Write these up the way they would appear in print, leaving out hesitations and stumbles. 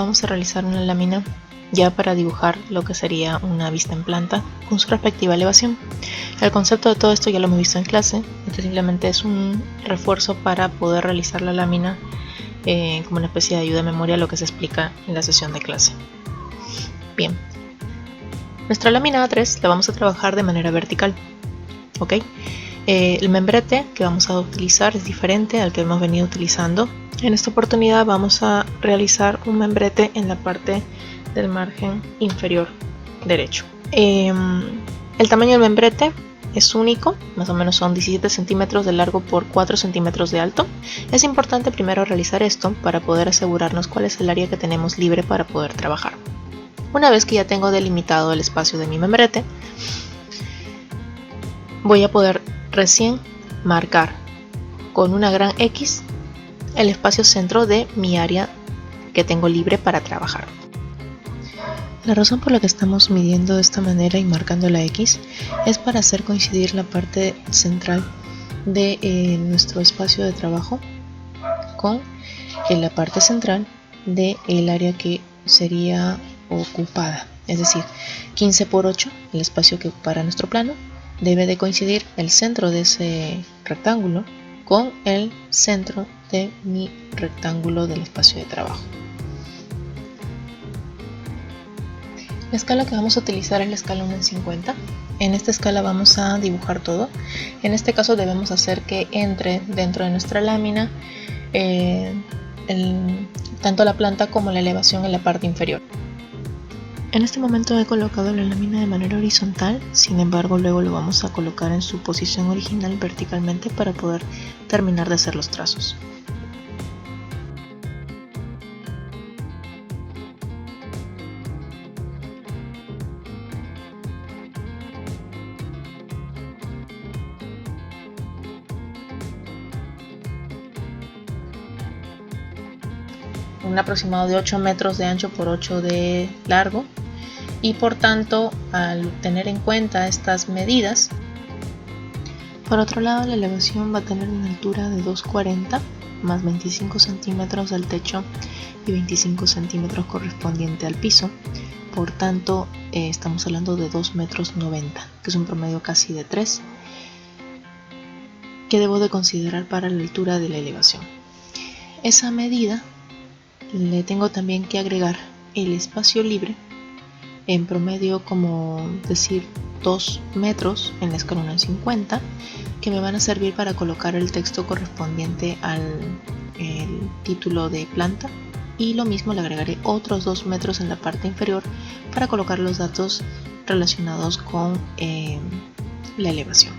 vamos a realizar una lámina ya para dibujar lo que sería una vista en planta con su respectiva elevación. El concepto de todo esto ya lo hemos visto en clase, esto simplemente es un refuerzo para poder realizar la lámina como una especie de ayuda de memoria a lo que se explica en la sesión de clase. Bien, nuestra lámina A3 la vamos a trabajar de manera vertical, ¿ok? El membrete que vamos a utilizar es diferente al que hemos venido utilizando. En esta oportunidad vamos a realizar un membrete en la parte del margen inferior derecho. El tamaño del membrete es único, más o menos son 17 centímetros de largo por 4 centímetros de alto. Es importante primero realizar esto para poder asegurarnos cuál es el área que tenemos libre para poder trabajar. Una vez que ya tengo delimitado el espacio de mi membrete, voy a poder recién marcar con una gran X el espacio centro de mi área que tengo libre para trabajar. La razón por la que estamos midiendo de esta manera y marcando la X es para hacer coincidir la parte central de nuestro espacio de trabajo con la parte central del área que sería ocupada, es decir, 15 por 8, el espacio que ocupará nuestro plano. Debe de coincidir el centro de ese rectángulo con el centro de mi rectángulo del espacio de trabajo. La escala que vamos a utilizar es la escala 1 en 50. En esta escala vamos a dibujar todo. En este caso debemos hacer que entre dentro de nuestra lámina tanto la planta como la elevación en la parte inferior. En este momento he colocado la lámina de manera horizontal, sin embargo luego lo vamos a colocar en su posición original verticalmente para poder terminar de hacer los trazos. Un aproximado de 8 metros de ancho por 8 de largo, y por tanto al tener en cuenta estas medidas, por otro lado la elevación va a tener una altura de 2,40 más 25 centímetros del techo y 25 centímetros correspondiente al piso. Por tanto estamos hablando de 2,90 metros, que es un promedio casi de 3, que debo de considerar para la altura de la elevación. Esa medida le tengo también que agregar el espacio libre, en promedio como decir 2 metros en la escala 1 en 50, que me van a servir para colocar el texto correspondiente al título de planta, y lo mismo le agregaré otros 2 metros en la parte inferior para colocar los datos relacionados con la elevación.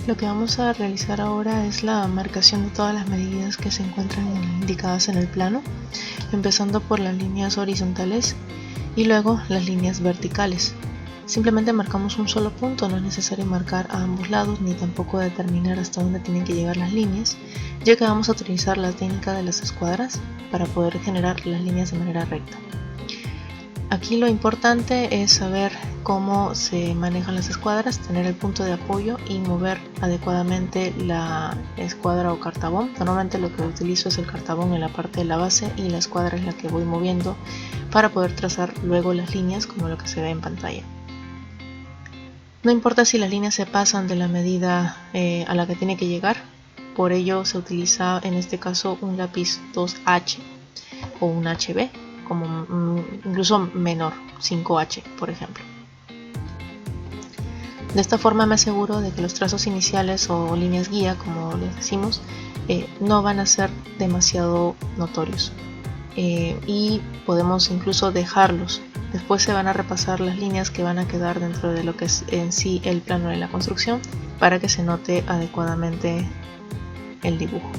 Lo que vamos a realizar ahora es la marcación de todas las medidas que se encuentran indicadas en el plano, empezando por las líneas horizontales y luego las líneas verticales. Simplemente marcamos un solo punto, no es necesario marcar a ambos lados ni tampoco determinar hasta dónde tienen que llegar las líneas, ya que vamos a utilizar la técnica de las escuadras para poder generar las líneas de manera recta. Aquí lo importante es saber cómo se manejan las escuadras, tener el punto de apoyo y mover adecuadamente la escuadra o cartabón. Normalmente lo que utilizo es el cartabón en la parte de la base y la escuadra es la que voy moviendo para poder trazar luego las líneas como lo que se ve en pantalla. No importa si las líneas se pasan de la medida a la que tiene que llegar, por ello se utiliza en este caso un lápiz 2H o un HB, como incluso menor, 5H por ejemplo. De esta forma me aseguro de que los trazos iniciales o líneas guía, como les decimos, no van a ser demasiado notorios y podemos incluso dejarlos. Después se van a repasar las líneas que van a quedar dentro de lo que es en sí el plano de la construcción para que se note adecuadamente el dibujo.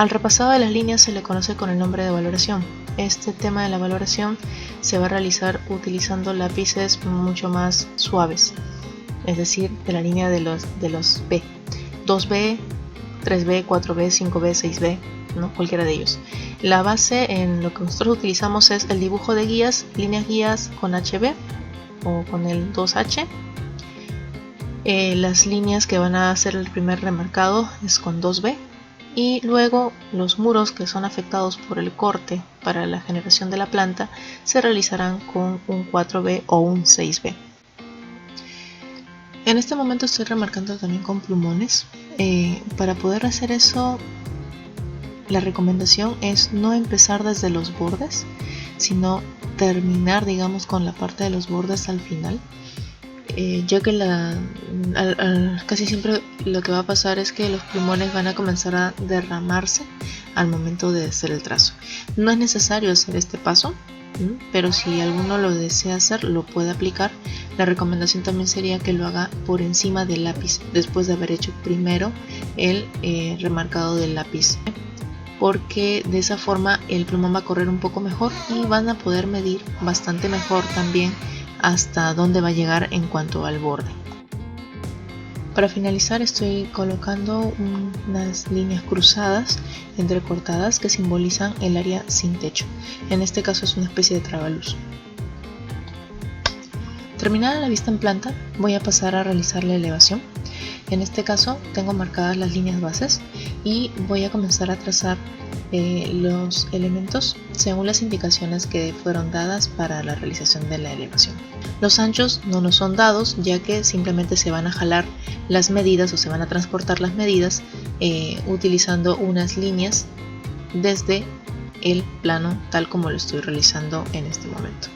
Al repasado de las líneas se le conoce con el nombre de valoración. Este tema de la valoración se va a realizar utilizando lápices mucho más suaves, es decir, de la línea de los B, 2B, 3B, 4B, 5B, 6B, ¿no? Cualquiera de ellos. La base en lo que nosotros utilizamos es el dibujo de guías, líneas guías con HB o con el 2H. Las líneas que van a hacer el primer remarcado es con 2B. Y luego los muros que son afectados por el corte para la generación de la planta se realizarán con un 4B o un 6B. En este momento estoy remarcando también con plumones. Para poder hacer eso, la recomendación es no empezar desde los bordes, sino terminar, digamos, con la parte de los bordes al final. Ya que casi siempre lo que va a pasar es que los plumones van a comenzar a derramarse al momento de hacer el trazo. No es necesario hacer este paso, pero si alguno lo desea hacer, lo puede aplicar. La recomendación también sería que lo haga por encima del lápiz, después de haber hecho primero el remarcado del lápiz, porque de esa forma el plumón va a correr un poco mejor y van a poder medir bastante mejor también hasta dónde va a llegar en cuanto al borde. Para finalizar estoy colocando unas líneas cruzadas entrecortadas que simbolizan el área sin techo. En este caso es una especie de tragaluz. Terminada la vista en planta, voy a pasar a realizar la elevación. En este caso tengo marcadas las líneas bases y voy a comenzar a trazar los elementos según las indicaciones que fueron dadas para la realización de la elevación. Los anchos no nos son dados, ya que simplemente se van a jalar las medidas o se van a transportar las medidas utilizando unas líneas desde el plano tal como lo estoy realizando en este momento.